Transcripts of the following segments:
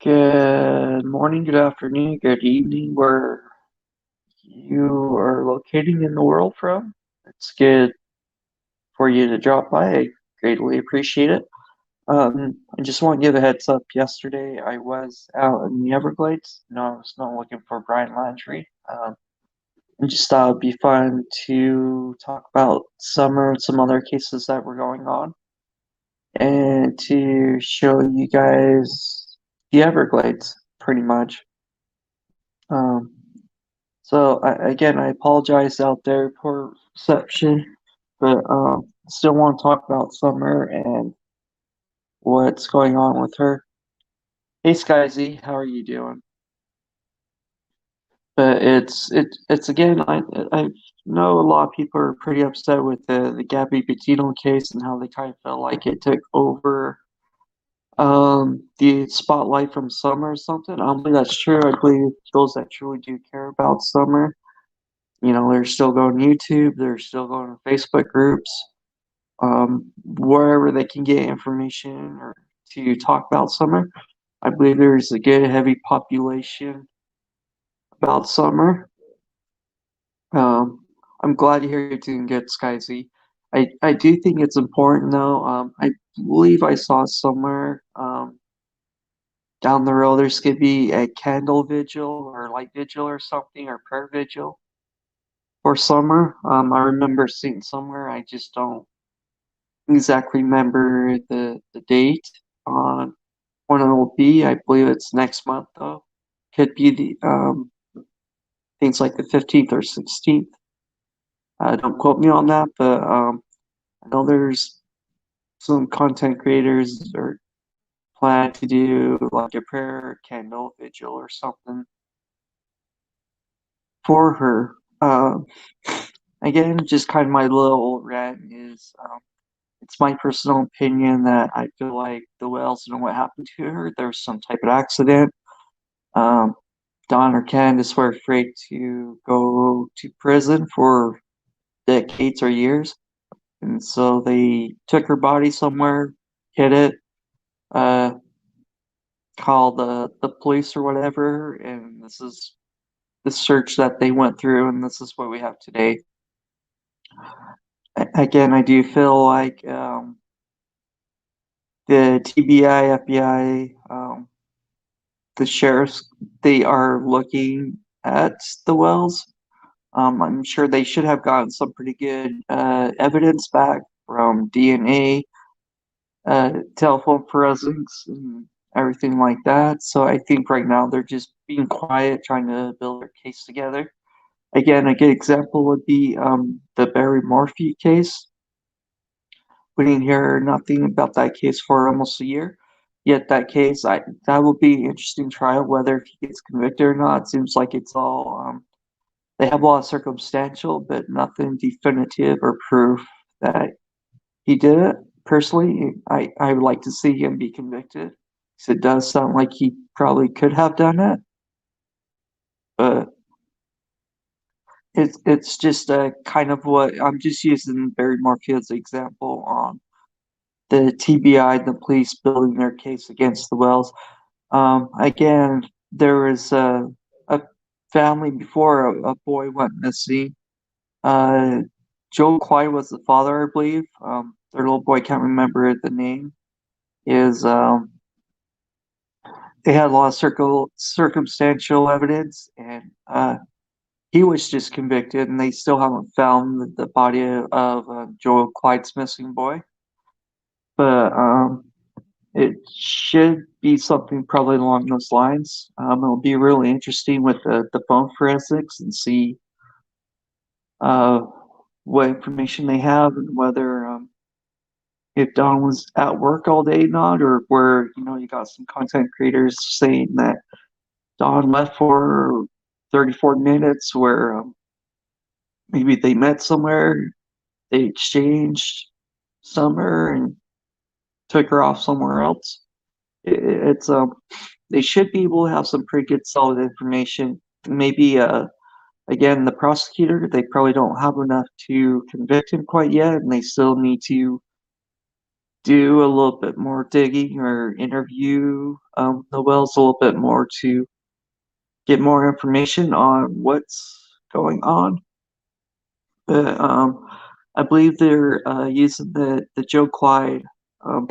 Good morning, good afternoon, good evening, where you are locating in the world from. It's good for you to drop by. I greatly appreciate it. I just want to give a heads up. Yesterday, I was out in the Everglades. No, I was not looking for Brian Landry. I just thought it'd be fun to talk about summer and some other cases that were going on, and to show you guys the Everglades, pretty much. Um, So again, I apologize out there for reception, but still want to talk about Summer and what's going on with her. Hey Skyzy, how are you doing? But it's again, I know a lot of people are pretty upset with the Gabby Petito case and how they kind of felt like it took over the spotlight from Summer or something. I don't believe that's true. I believe those that truly do care about Summer, they're still going to YouTube, they're still going to Facebook groups, wherever they can get information or to talk about summer. I believe there's a good heavy population about summer. Um, I'm glad to hear you're doing good, Skyzy. I do think it's important though. I believe I saw somewhere down the road there's gonna be a candle vigil or light vigil or something or prayer vigil for summer. I remember seeing somewhere. I just don't exactly remember the date on when it will be. I believe it's next month though. Could be the things like the 15th or 16th. Don't quote me on that, but I know there's some content creators are plan to do like a prayer candle vigil or something for her. Again, just kind of my little rant is it's my personal opinion that I feel like the whales know what happened to her. There's some type of accident. Um, Don or Candace were afraid to go to prison for decades or years, and so they took her body somewhere, hid it, uh, called the police or whatever, and this is the search that they went through, and this is what we have today. Again, I do feel like the TBI, FBI, the sheriffs, they are looking at the wells. I'm sure they should have gotten some pretty good evidence back from DNA, telephone forensics, and everything like that. So I think right now they're just being quiet, trying to build their case together. Again, a good example would be the Barry Morphy case. We didn't hear nothing about that case for almost a year. Yet that case, that will be an interesting trial, whether if he gets convicted or not. It seems like it's all they have a lot of circumstantial, but nothing definitive or proof that he did it. Personally, I would like to see him be convicted. Because it does sound like he probably could have done it, but it's just a kind of what I'm just using Barry Morphy as an example on the TBI, the police building their case against the Wells. Again, there was a family before a boy went missing. Joe Clyde was the father, I believe. Their little boy, can't remember the name. Is They had a lot of circumstantial evidence, and he was just convicted, and they still haven't found the body of Joe Clyde's missing boy. But it should be something probably along those lines. It'll be really interesting with the phone forensics and see uh, what information they have and whether if Don was at work all day or not, or where you got some content creators saying that Don left for 30, 40 minutes, where maybe they met somewhere, they exchanged somewhere, and took her off somewhere else. It's they should be able to have some pretty good solid information. Maybe again, the prosecutor, they probably don't have enough to convict him quite yet, and they still need to do a little bit more digging or interview the Wells a little bit more to get more information on what's going on. But I believe they're using the Joe Clyde um,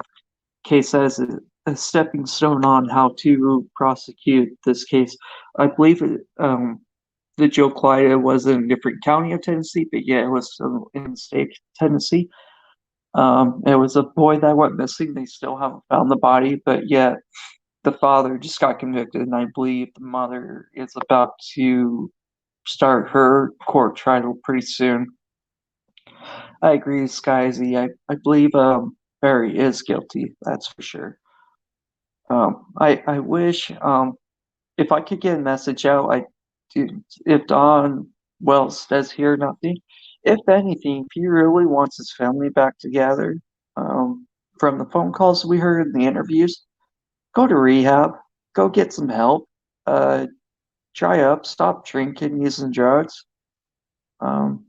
case as a stepping stone on how to prosecute this case. I believe the Joe Clyde was in a different county of Tennessee, but yeah, it was in the state of Tennessee. It was a boy that went missing. They still haven't found the body, but yet the father just got convicted, and I believe the mother is about to start her court trial pretty soon. I agree, Skyzy. I believe Barry is guilty. That's for sure. I wish if I could get a message out, I do. If Don Wells says here nothing, if anything, if he really wants his family back together, um, from the phone calls we heard in the interviews, go to rehab, go get some help, uh, dry up, stop drinking, using drugs, um,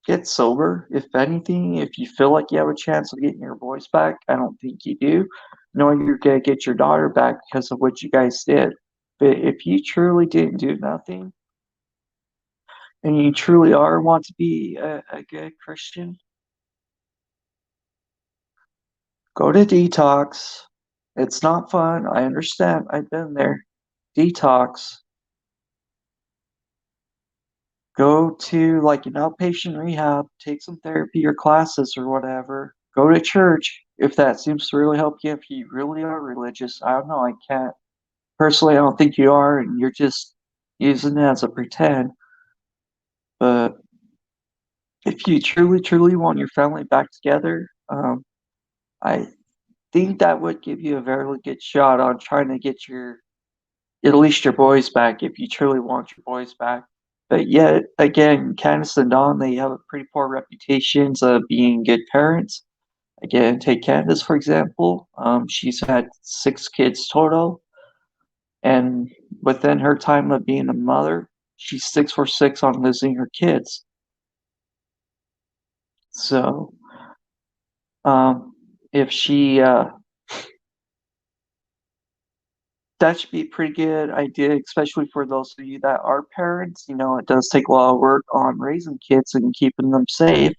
get sober. If anything, if you feel like you have a chance of getting your boys back, I don't think you do. No, you're gonna get your daughter back because of what you guys did. But if you truly didn't do nothing and you truly are want to be a good Christian, go to detox. It's not fun. I understand. I've been there. Detox. Go to like an outpatient rehab, take some therapy or classes or whatever. Go to church if that seems to really help you. If you really are religious, I don't know. I can't personally. I don't think you are, and you're just using it as a pretend. But if you truly, truly want your family back together, I think that would give you a very good shot on trying to get your at least your boys back if you truly want your boys back. But yet again, Candace and Dawn, they have a pretty poor reputations of being good parents. Again, take Candace for example. She's had 6 kids total, and within her time of being a mother, she's 6 for 6 on losing her kids. So, if she that should be a pretty good idea, especially for those of you that are parents. You know, it does take a lot of work on raising kids and keeping them safe.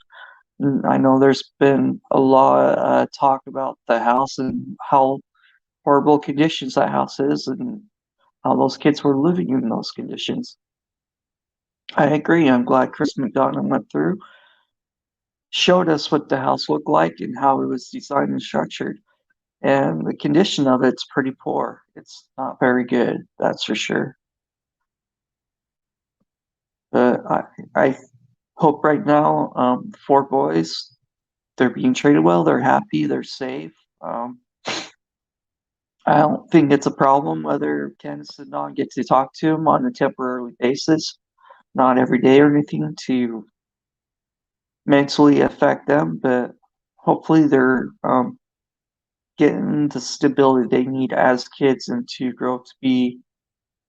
And I know there's been a lot of talk about the house and how horrible conditions that house is and how those kids were living in those conditions. I agree. I'm glad Chris McDonough went through, showed us what the house looked like and how it was designed and structured. And the condition of it's pretty poor. It's not very good, that's for sure. But I hope right now, 4 boys, they're being treated well, they're happy, they're safe. I don't think it's a problem whether Candace and Don get to talk to them on a temporary basis, not every day or anything to mentally affect them, but hopefully they're getting the stability they need as kids and to grow up to be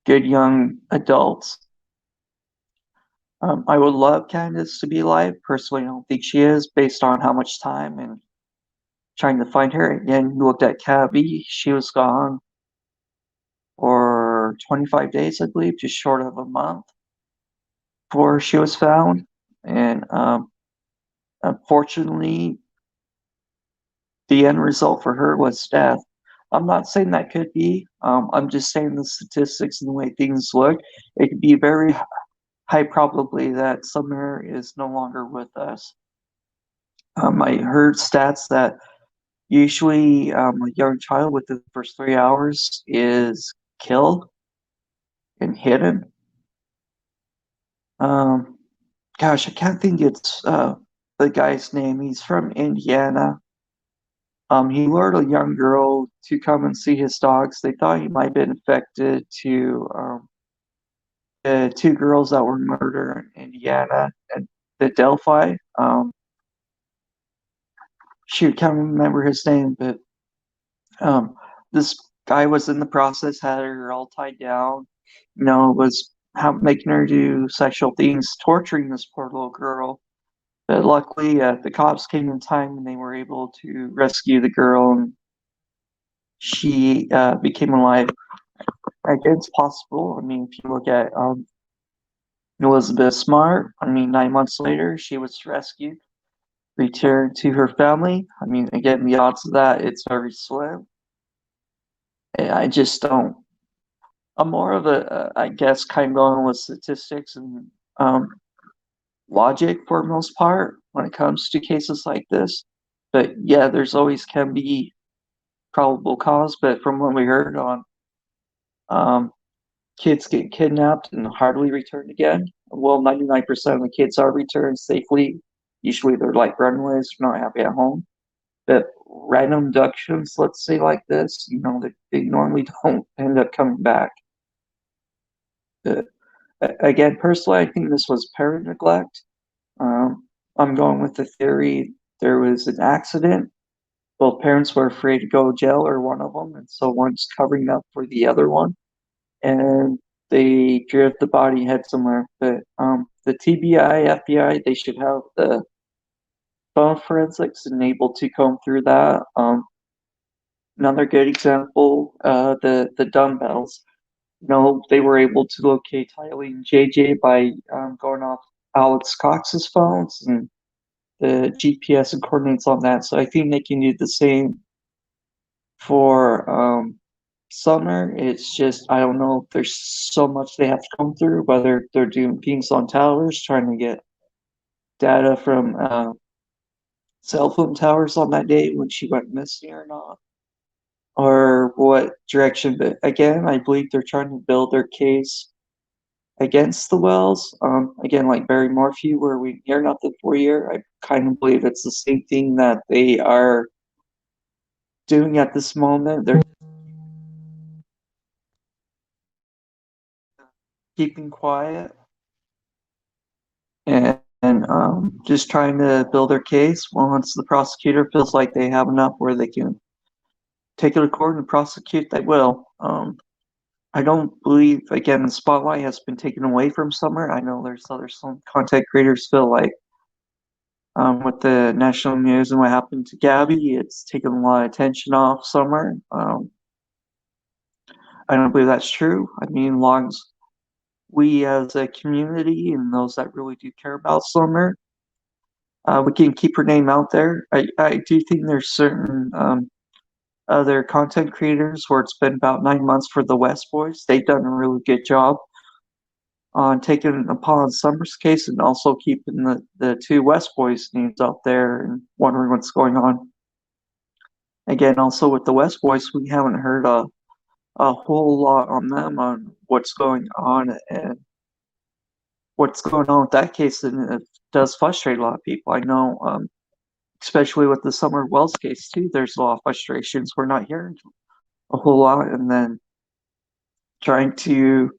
good young adults. I would love Candace to be alive. Personally, I don't think she is based on how much time and trying to find her. Again, you looked at Cabby, she was gone for 25 days, I believe, just short of a month before she was found. And unfortunately, the end result for her was death. I'm not saying that could be. I'm just saying the statistics and the way things look, it could be very high probability that Summer is no longer with us. I heard stats that usually a young child within the first 3 hours is killed and hidden. Um, gosh, I can't think it's the guy's name. He's from Indiana. He lured a young girl to come and see his dogs. They thought he might have been infected to the 2 girls that were murdered in Indiana and the Delphi. Shoot, can't remember his name, but um, this guy was in the process, had her all tied down, was making her do sexual things, torturing this poor little girl. But luckily, the cops came in time and they were able to rescue the girl, and she became alive. Again, it's possible. I mean, if you look at Elizabeth Smart, I mean, 9 months later, she was rescued, returned to her family. I mean, again, the odds of that, it's very slim. I just don't. I'm more of I guess, kind of going with statistics and um, logic for most part when it comes to cases like this. But yeah, there's always can be probable cause. But from what we heard on um, kids get kidnapped and hardly returned again. Well, 99% of the kids are returned safely. Usually they're like runaways, not happy at home. But random abductions, let's say like this, they normally don't end up coming back. But again, personally, I think this was parent neglect. Um, I'm going with the theory there was an accident. Both parents were afraid to go to jail, or one of them, and so one's covering up for the other one. And they drift the body head somewhere. But the TBI, FBI, they should have the bone forensics and able to comb through that. Another good example, the dumbbells. They were able to locate Tylee and JJ by going off Alex Cox's phones and the GPS and coordinates on that. So I think they can do the same for Summer. It's just I don't know if there's so much they have to come through, whether they're doing pings on towers, trying to get data from cell phone towers on that day when she went missing or not, or what direction. But again, I believe they're trying to build their case against the Wells. Again, like Barry Morphew, where we hear nothing for a year. I kind of believe it's the same thing that they are doing at this moment. They're keeping quiet and just trying to build their case. Once the prosecutor feels like they have enough where they can take it to court and prosecute, they will. I don't believe, again, the spotlight has been taken away from Summer. I know there's some content creators feel like with the national news and what happened to Gabby, it's taken a lot of attention off Summer. I don't believe that's true. I mean, long as we as a community and those that really do care about Summer, we can keep her name out there. I do think there's certain other content creators where it's been about 9 months for the West Boys. They've done a really good job on taking upon Summer's case and also keeping the two West Boys names out there and wondering what's going on. Again, also with the West Boys, we haven't heard a whole lot on them on what's going on and what's going on with that case, and it does frustrate a lot of people. I know, especially with the Summer Wells case too. There's a lot of frustrations. We're not hearing a whole lot, and then trying to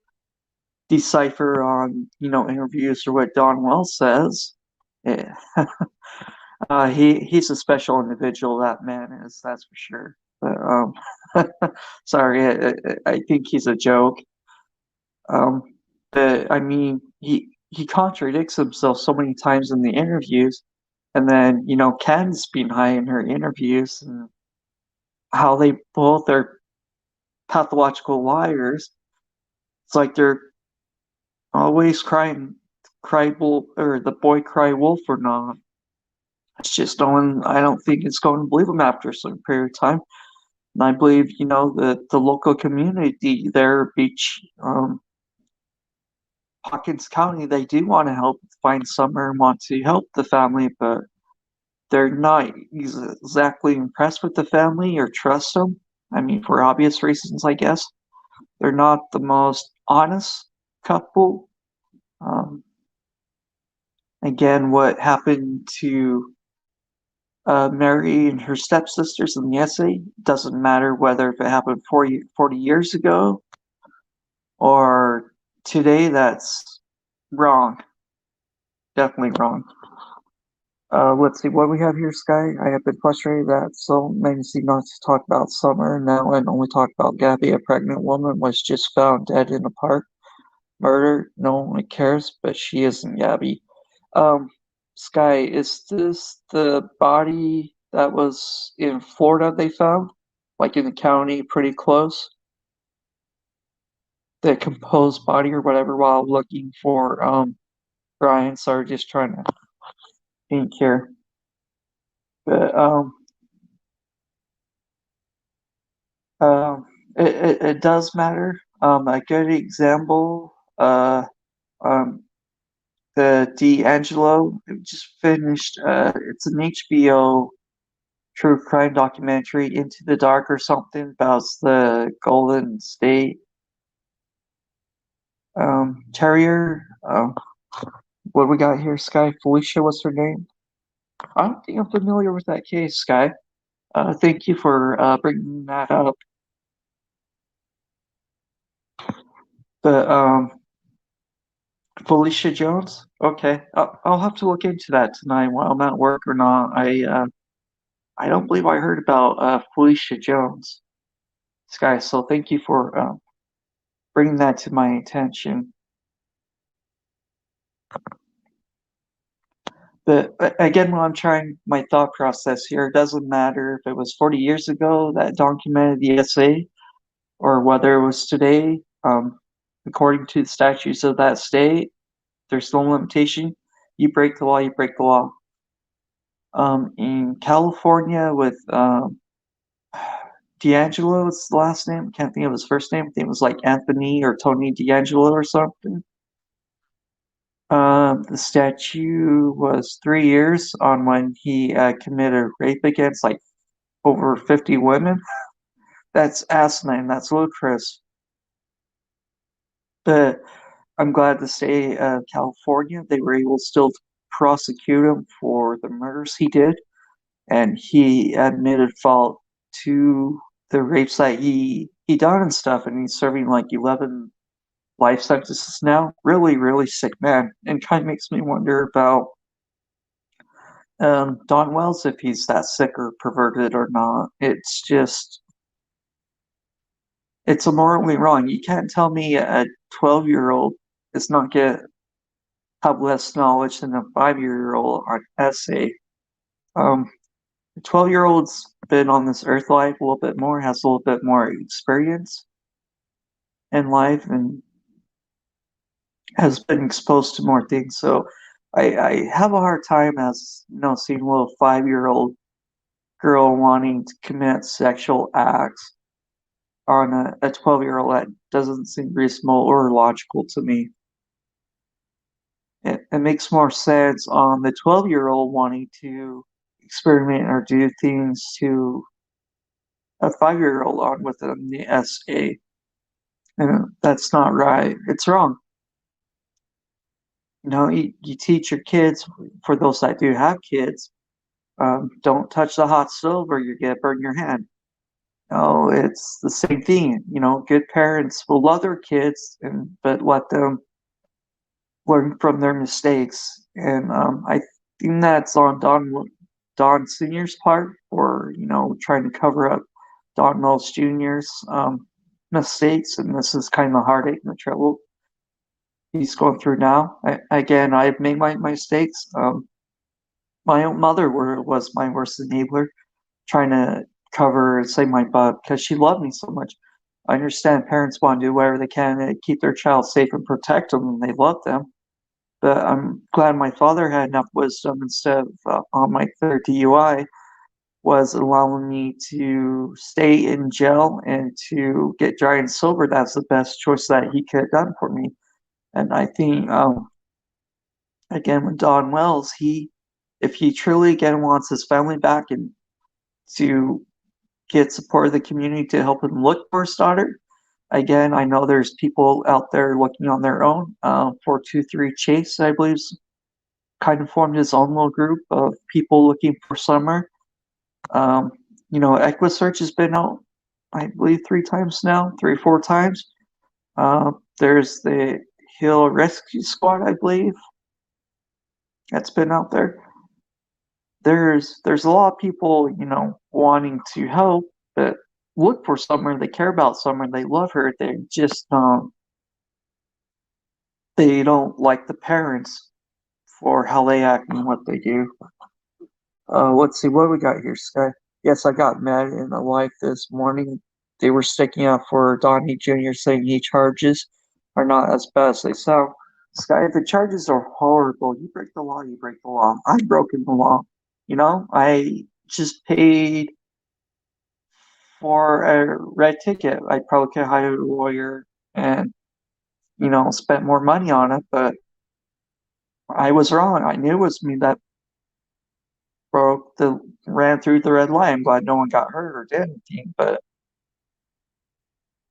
decipher on interviews or what Don Wells says. Yeah. He's a special individual. That man is, that's for sure. But sorry, I think he's a joke. Um, but I mean, he contradicts himself so many times in the interviews, and then Ken's being high in her interviews, and how they both are pathological liars. It's like they're always cry wolf, or the boy cry wolf or not. It's just no one. I don't think it's going to believe them after a certain period of time. And I believe the local community there, Beach, Hawkins County, they do want to help find Summer and want to help the family, but they're not exactly impressed with the family or trust them. I mean, for obvious reasons, I guess. They're not the most honest couple. Um, Again, what happened to Mary and her stepsisters in the essay doesn't matter whether if it happened 40 years ago or today. That's wrong. Definitely wrong. Let's see what we have here, Sky. I have been frustrated that so many seem not to talk about Summer now and only talk about Gabby. A pregnant woman was just found dead in a park. Murder, no one cares, but she isn't Gabby. Um, Sky, is this the body that was in Florida they found? Like in the county, pretty close? The composed body or whatever while looking for Brian. Sorry, just trying to think here. But it does matter. A good example, um, the D'Angelo just finished. It's an HBO true crime documentary, Into the Dark or something, about the Golden State Terrier. What we got here, Sky? Felicia, what's her name? I don't think I'm familiar with that case, Sky. Thank you for bringing that up. But Felicia Jones. Okay, I'll have to look into that tonight while I'm at work or not. I don't believe I heard about Felicia Jones, Sky. So thank you for bringing that to my attention. But again, when I'm trying my thought process here, it doesn't matter if it was 40 years ago that documented the SA or whether it was today. According to the statutes of that state, there's no limitation. You break the law, you break the law. In California with D'Angelo's last name, can't think of his first name. I think it was like Anthony or Tony D'Angelo or something. The statute was 3 years on when he committed rape against like over 50 women. That's asinine. That's ludicrous. But I'm glad the state of California, they were able still to prosecute him for the murders he did. And he admitted fault to the rapes that he done and stuff. And he's serving like 11 life sentences now. Really, really sick man. And kind of makes me wonder about Don Wells, if he's that sick or perverted or not. It's just, it's morally wrong. You can't tell me a 12-year-old is not get have less knowledge than a 5-year-old on essay. A 12-year-old's been on this earth life a little bit more, has a little bit more experience in life, and has been exposed to more things. So I have a hard time as seeing a little 5-year-old girl wanting to commit sexual acts on a 12-year-old. That doesn't seem reasonable or logical to me. It makes more sense on the 12-year-old wanting to experiment or do things to a 5-year-old on within the SA. And that's not right. It's wrong. You teach your kids, for those that do have kids, don't touch the hot stove or you get burn your hand. No, it's the same thing. Good parents will love their kids, but let them learn from their mistakes. And I think that's on Don Senior's part for trying to cover up Don Mills Jr.'s mistakes, and this is kind of the heartache and the trouble he's going through now. Again, I've made my mistakes. My own mother was my worst enabler, trying to cover and save my butt because she loved me so much. I understand parents want to do whatever they can to keep their child safe and protect them, and they love them. But I'm glad my father had enough wisdom instead of on my third DUI was allowing me to stay in jail and to get dry and sober. That's the best choice that he could have done for me. And I think, again, with Don Wells, if he truly again wants his family back and to get support of the community to help him look for his daughter, again, I know there's people out there looking on their own. 423 Chase, I believe, kind of formed his own little group of people looking for Summer. Equisearch has been out, I believe, 3 times now, 3 or 4 times. There's the Hill Rescue Squad, I believe, that's been out there. There's a lot of people, wanting to help, but look for Summer. They care about Summer. They love her. They don't like the parents for how they act and what they do. Let's see what we got here, Sky. Yes, I got mad in the life this morning. They were sticking up for Donnie Jr., saying he charges are not as bad as they sound. Sky, the charges are horrible. You break the law, you break the law. I've broken the law. I just paid for a red ticket. I probably could hire a lawyer and, spent more money on it, but I was wrong. I knew it was me that ran through the red line. I'm glad no one got hurt or did anything, but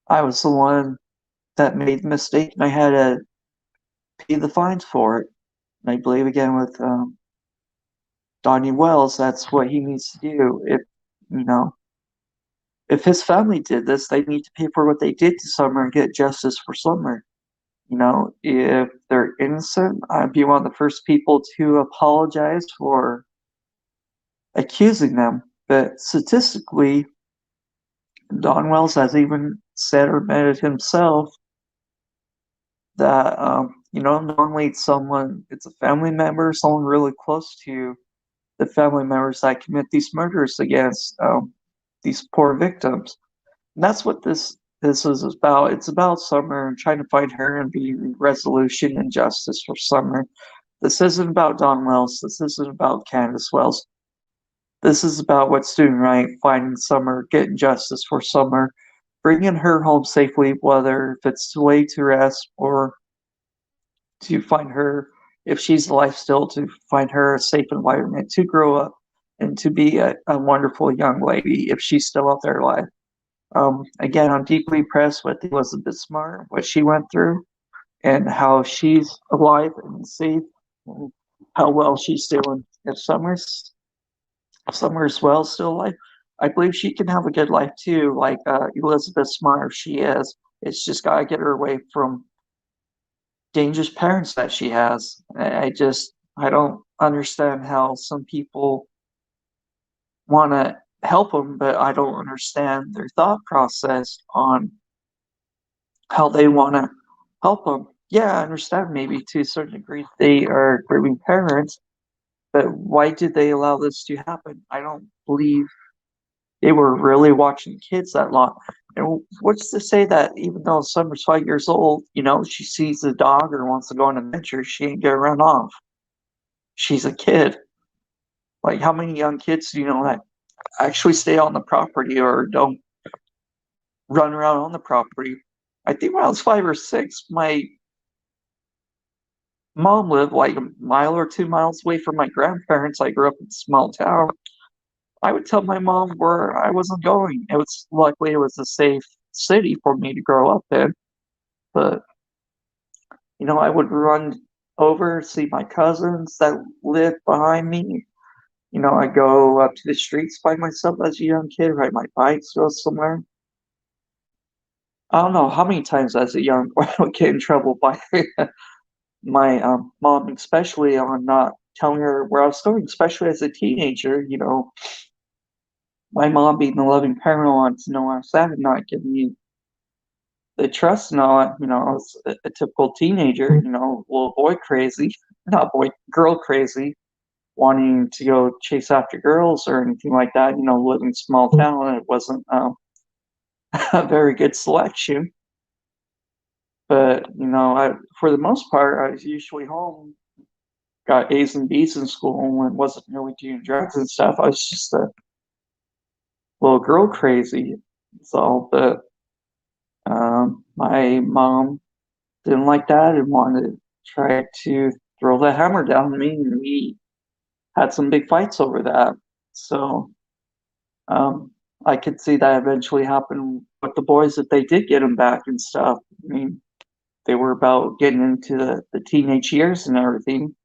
I was the one that made the mistake and I had to pay the fines for it. And I believe again with Donnie Wells, that's what he needs to do. You know, if his family did this, they need to pay for what they did to Summer and get justice for Summer. If they're innocent, I'd be one of the first people to apologize for accusing them. But statistically, Don Wells has even said or admitted himself that normally it's a family member, someone really close to the family members that commit these murders against these poor victims. And that's what this is about. It's about Summer and trying to find her and be resolution and justice for Summer. This isn't about Don Wells. This isn't about Candace Wells. This is about what's doing right, finding Summer, getting justice for Summer, bringing her home safely, whether if it's to lay to rest or to find her, if she's alive still, to find her a safe environment to grow up and to be a wonderful young lady if she's still out there alive. Again, I'm deeply impressed with Elizabeth Smart, what she went through, and how she's alive and safe, and how well she's doing. If Summer's well still alive, I believe she can have a good life too, like Elizabeth Smart, she is. It's just gotta get her away from dangerous parents that she has. I don't understand how some people want to help them, but I don't understand their thought process on how they want to help them. Yeah, I understand maybe to a certain degree they are grieving parents, but why did they allow this to happen? I don't believe they were really watching kids that long. And what's to say that even though Summer's 5 years old, she sees a dog or wants to go on an adventure, she ain't gonna run off. She's a kid. Like, how many young kids do you know that actually stay on the property or don't run around on the property? I think when I was 5 or 6, my mom lived like a mile or 2 miles away from my grandparents. I grew up in a small town. I would tell my mom where I wasn't going. Luckily it was a safe city for me to grow up in. But I would run over, see my cousins that lived behind me. I go up to the streets by myself as a young kid, ride my bike, go somewhere. I don't know how many times as a young boy I would get in trouble by my mom, especially on not telling her where I was going, especially as a teenager. My mom being the loving parent wants to know where I was at and not giving me the trust and all that. I was a typical teenager, little boy crazy, not boy, girl crazy, wanting to go chase after girls or anything like that. Living in a small town, and it wasn't a very good selection. But for the most part, I was usually home, got A's and B's in school, and wasn't really doing drugs and stuff. I was just a little girl crazy. So, but my mom didn't like that and wanted to try to throw the hammer down on me, and we had some big fights over that. So, I could see that eventually happen with the boys if they did get him back and stuff. I mean, they were about getting into the teenage years and everything.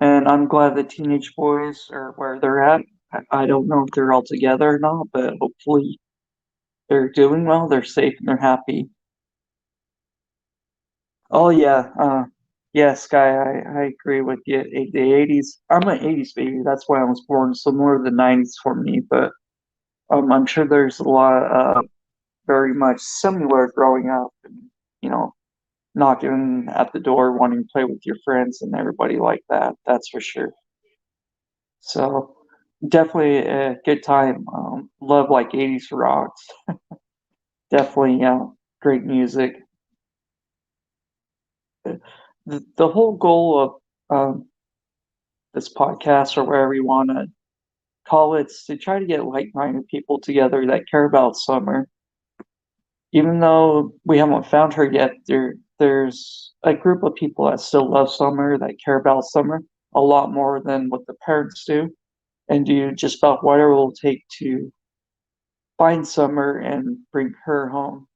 And I'm glad the teenage boys are where they're at. I don't know if they're all together or not, but hopefully they're doing well, they're safe, and they're happy. Oh yeah, yeah, Sky, I agree with you. The '80s, I'm an '80s baby. That's why I was born. So more of the '90s for me, but I'm sure there's a lot of very much similar growing up, and you know, knocking at the door, wanting to play with your friends and everybody like that. That's for sure. So definitely a good time. Love like 80s rocks. Definitely, great music. The whole goal of this podcast, or whatever you want to call it, is to try to get like-minded people together that care about summer. Even though we haven't found her yet, there's a group of people that still love summer, that care about summer a lot more than what the parents do, and do just about whatever it will take to find summer and bring her home.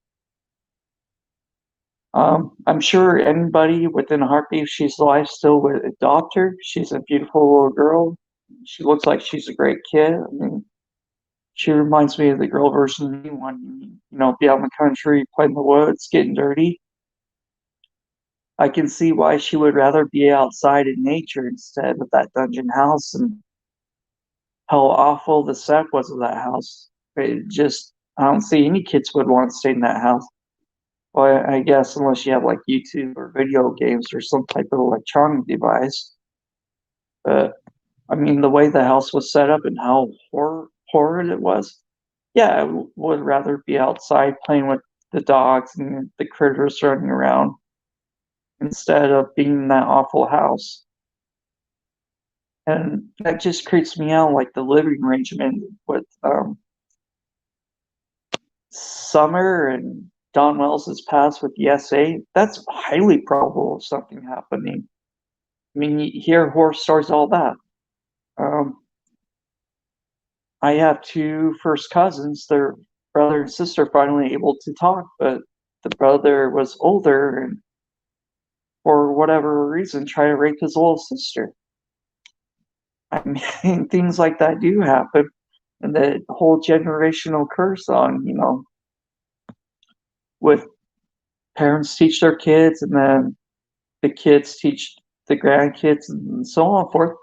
I'm sure anybody within a heartbeat, if she's alive, still would adopt her. She's a beautiful little girl. She looks like she's a great kid. I mean, she reminds me of the girl version of me wanting, be out in the country, play in the woods, getting dirty. I can see why she would rather be outside in nature instead of that dungeon house, and how awful the set was of that house. I don't see any kids would want to stay in that house. Well, I guess unless you have like YouTube or video games or some type of electronic device. But I mean, the way the house was set up and how horrid it was, yeah, I would rather be outside playing with the dogs and the critters running around instead of being in that awful house. And that just creeps me out, like the living arrangement with Summer and Don Wells' past with the SA. That's highly probable of something happening. I mean, you hear horror stories, all that. Um, I have two first cousins. Their brother and sister finally able to talk, but the brother was older and, for whatever reason, tried to rape his little sister. I mean, things like that do happen, and the whole generational curse on, with parents teach their kids, and then the kids teach the grandkids, and so on and forth.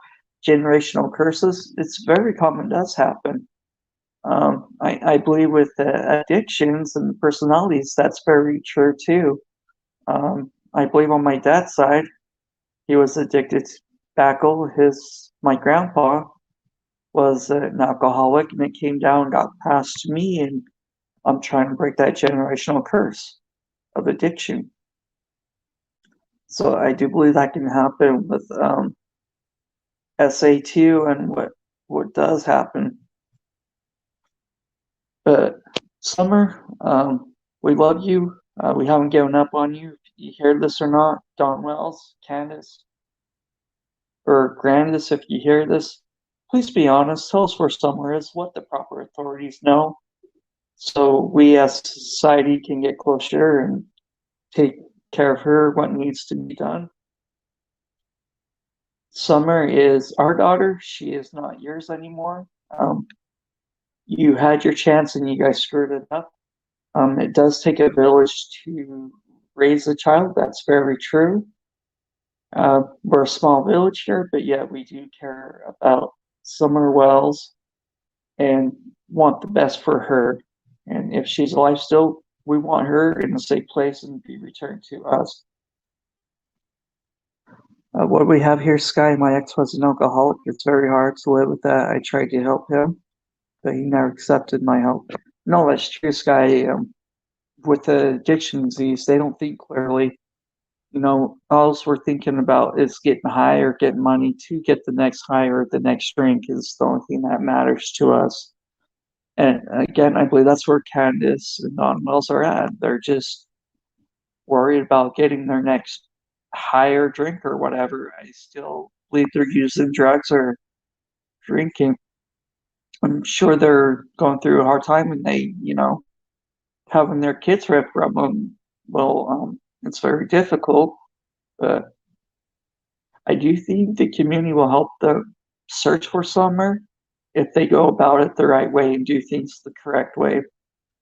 Generational curses. It's very common. Does happen. I believe with addictions and personalities, that's very true too. I believe on my dad's side, he was addicted to tobacco. My grandpa was an alcoholic, and it came down and got passed to me, and I'm trying to break that generational curse of addiction. So I do believe that can happen with SA2 and what does happen. But Summer, we love you. We haven't given up on you. If you hear this or not, Don Wells, Candace, or Grandis, if you hear this, please be honest. Tell us where Summer is, what the proper authorities know, so we as society can get closer and take care of her, what needs to be done. Summer is our daughter. She is not yours anymore. You had your chance and you guys screwed it up. It does take a village to raise a child. That's very true. We're a small village here, but yet we do care about Summer Wells and want the best for her. And if she's alive still, we want her in a safe place and be returned to us. What we have here, Sky, my ex was an alcoholic. It's very hard to live with that. I tried to help him, but he never accepted my help. No, that's true, Sky. With the addiction disease, they don't think clearly. All we're thinking about is getting high or getting money to get the next high or the next drink is the only thing that matters to us. And again, I believe that's where Candace and Don Wells are at. They're just worried about getting their next higher drink or whatever. I still believe they're using drugs or drinking. I'm sure they're going through a hard time when they, having their kids ripped from them. Well, it's very difficult, but I do think the community will help them search for Summer if they go about it the right way and do things the correct way.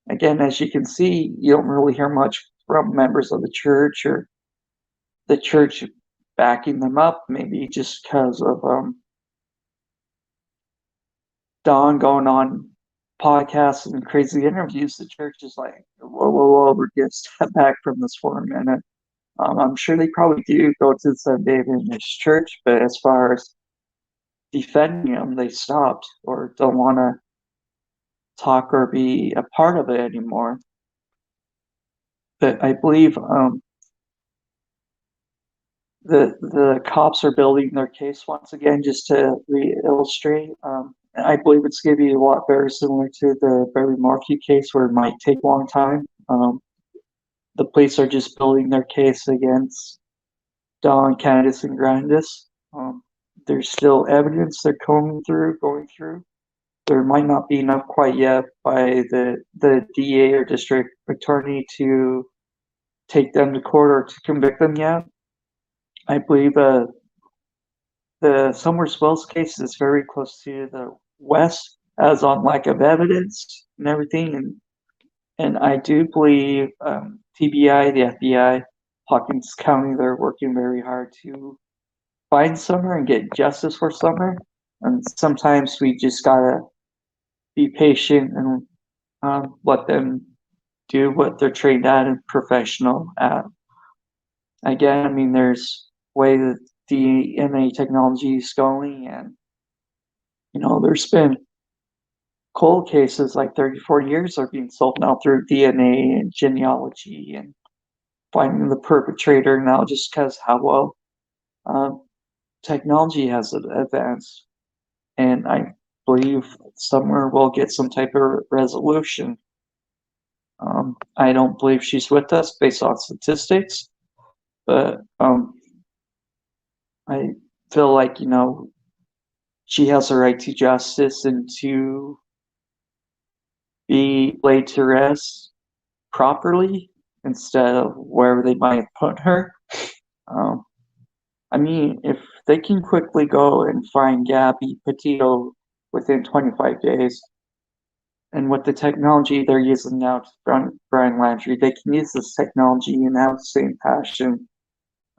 Again, as you can see, you don't really hear much from members of the church or the church backing them up, maybe just because of Don going on podcasts and crazy interviews. The church is like, whoa, we're going to step back from this for a minute. I'm sure they probably do go to the Seventh-day Adventist church, but as far as defending them, they stopped or don't want to talk or be a part of it anymore. But I believe the cops are building their case once again just to re-illustrate. I believe it's going to be a lot very similar to the Barry Morphew case, where it might take a long time. The police are just building their case against Don, Candace, and Grandis. There's still evidence they're going through. There might not be enough quite yet by the DA or district attorney to take them to court or to convict them yet. I believe the Summers Wells case is very close to the West, as on lack of evidence and everything. And I do believe TBI, the FBI, Hawkins County, they're working very hard to find Summer and get justice for Summer. And sometimes we just gotta be patient and let them do what they're trained at and professional at. Again, I mean, there's way that DNA technology is going, and there's been cold cases like 30, 40 years are being solved now through DNA and genealogy and finding the perpetrator now just because how well technology has advanced. And I believe somewhere we'll get some type of resolution. I don't believe she's with us based on statistics, but I feel like, she has a right to justice and to be laid to rest properly instead of wherever they might have put her. I mean, if they can quickly go and find Gabby Petito within 25 days, and with the technology they're using now to run Brian Landry, they can use this technology and have the same passion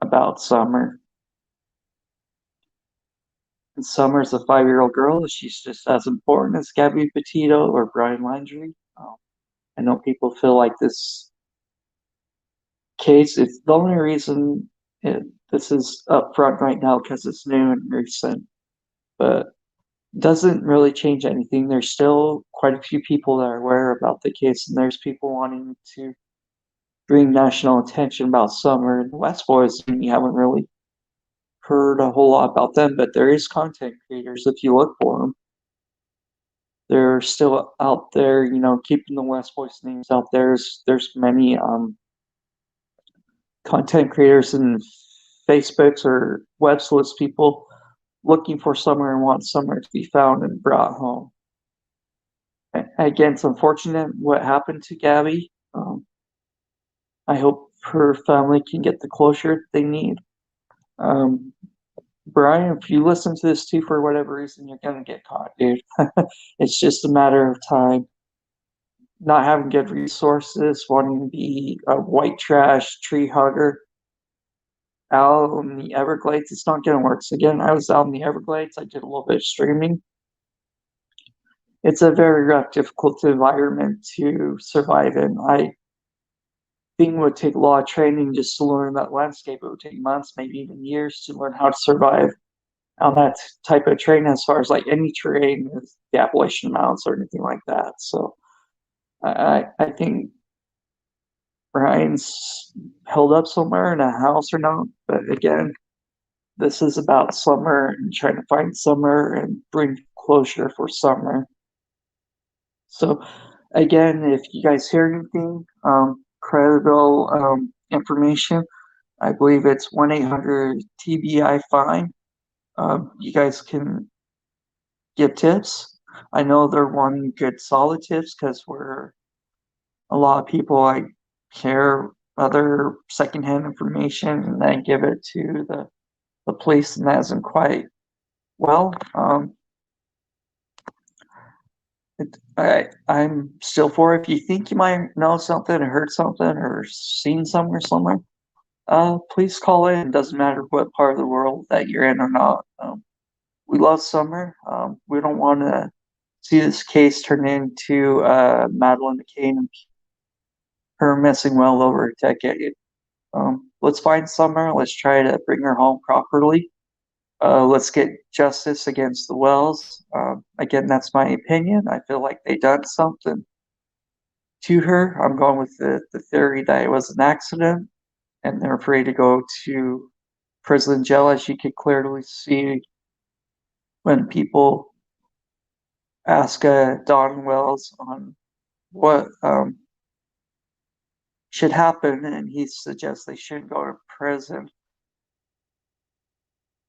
about Summer. And Summer's a 5-year-old girl. She's just as important as Gabby Petito or Brian Landry. I know people feel like this case, it's the only reason this is up front right now because it's new and recent, but doesn't really change anything. There's still quite a few people that are aware about the case, and there's people wanting to bring national attention about Summer and the West Boys, and you haven't really heard a whole lot about them, but there is content creators if you look for them. They're still out there, keeping the West Boys names out there. There's many content creators and Facebooks or web-sleuths people looking for Summer and want Summer to be found and brought home. Again, it's unfortunate what happened to Gabby. I hope her family can get the closure they need. Brian, if you listen to this too, for whatever reason, you're gonna get caught, dude. It's just a matter of time. Not having good resources, wanting to be a white trash tree hugger out in the Everglades, it's not gonna work. So again, I was out in the Everglades. I did a little bit of streaming. It's a very rough, difficult environment to survive in. I think it would take a lot of training just to learn that landscape. It would take months, maybe even years, to learn how to survive on that type of terrain, as far as like any terrain, the Appalachian Mountains or anything like that. So I think Brian's held up somewhere in a house or not. But again, this is about Summer and trying to find Summer and bring closure for Summer. So again, if you guys hear anything, credible information, I believe it's 1-800-TBI-FINE. You guys can give tips. I know they're wanting good solid tips because a lot of people like share other secondhand information and then give it to the police, and that isn't quite well. I'm still for it. If you think you might know something or heard something or seen somewhere, please call in. It doesn't matter what part of the world that you're in or not. We love Summer. We don't want to see this case turn into Madeline McCain and her missing well over a decade. Let's find Summer. Let's try to bring her home properly. Let's get justice against the Wells. Again, that's my opinion. I feel like they done something to her. I'm going with the theory that it was an accident and they're afraid to go to prison jail, as you could clearly see when people ask Don Wells on what should happen, and he suggests they shouldn't go to prison.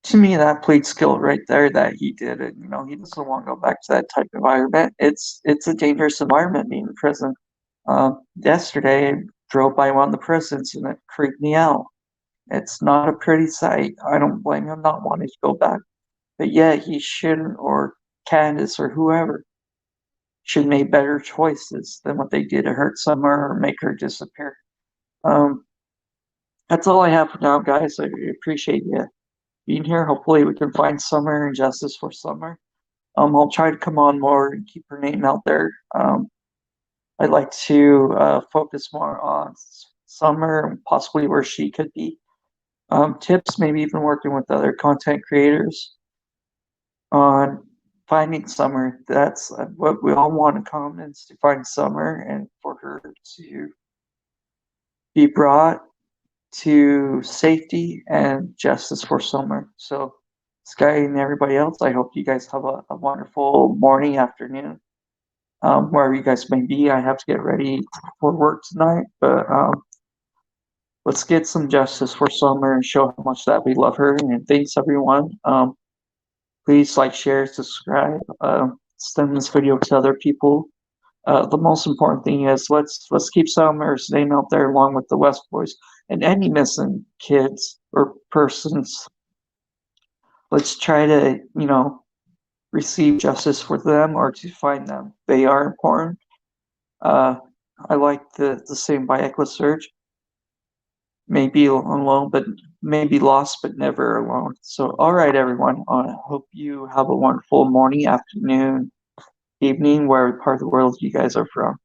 To me, that pleads guilt right there that he did it. You know, he doesn't want to go back to that type of environment. It's a dangerous environment being in prison. Yesterday, I drove by one of the prisons and it creeped me out. It's not a pretty sight. I don't blame him not wanting to go back. But yeah, he shouldn't, or Candace or whoever, should make better choices than what they did to hurt Summer or make her disappear. Um, that's all I have for now, guys. I appreciate you being here. Hopefully, we can find Summer and justice for Summer. I'll try to come on more and keep her name out there. I'd like to focus more on Summer and possibly where she could be. Tips, maybe even working with other content creators on finding Summer. That's what we all want in common, is to find Summer and for her to be brought to safety and justice for Summer. So, Sky and everybody else, I hope you guys have a wonderful morning, afternoon, wherever you guys may be. I have to get ready for work tonight, but let's get some justice for Summer and show how much that we love her. And thanks, everyone. Please like, share, subscribe, send this video to other people. The most important thing is let's keep Summer's name out there along with the West Boys and any missing kids or persons. Let's try to, receive justice for them or to find them. They are important. I like the saying by Equus Surge, maybe alone, but maybe lost, but never alone. So, all right, everyone. I hope you have a wonderful morning, afternoon, evening, wherever part of the world you guys are from.